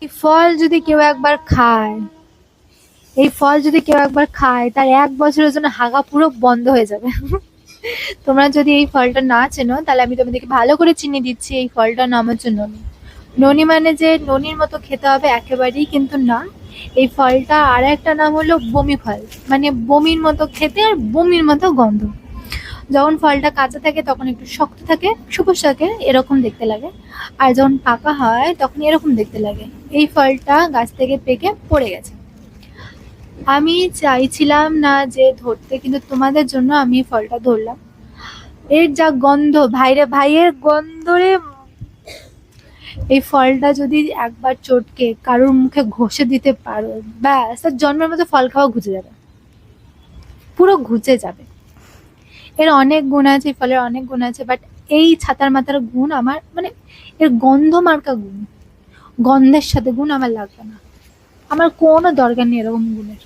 এই ফল যদি কেউ একবার খায়, এই ফল যদি কেউ একবার খায় তার 1 বছরের জন্য হাগা পুরো বন্ধ হয়ে যাবে। তোমরা যদি এই ফলটা না চেনো তাহলে আমি তোমাদেরকে ভালো করে চিনিয়ে দিচ্ছি, এই ফলটার নাম হচ্ছে ননি। ননি মানে যে ননির মতো খেতে হবে একেবারেই কিন্তু না। এই ফলটা আর একটা নাম হলো বমি ফল, মানে বমির মতো খেতে আর বমির মতো গন্ধ। যখন ফলটা কাঁচা থাকে তখন একটু শক্ত থাকে, সবুজ থাকে, এরকম দেখতে লাগে। আর যখন পাকা হয় তখন এরকম দেখতে লাগে। এই ফলটা গাছ থেকে পেকে পড়ে গেছে। আমি চাইছিলাম না যে ধরতে, কিন্তু তোমাদের জন্য আমি এই ফলটা ধরলাম। এর যা গন্ধ, ভাইরে ভাইয়ের গন্ধ রে! এই ফলটা যদি একবার চটকে কারোর মুখে ঘষে দিতে পারো, ব্যাস তার জন্মের মতো ফল খাওয়া ঘুচে যাবে, পুরো ঘুচে যাবে। এর অনেক গুণ আছে, এই ফলের অনেক গুণ আছে, বাট এই ছাতার মাথার গুণ আমার মানে এর গন্ধ মার্কা গুণ, গন্ধের সাথে গুণ আমার লাগবে না। আমার কোনো দরকার নেই এরকম গুণের।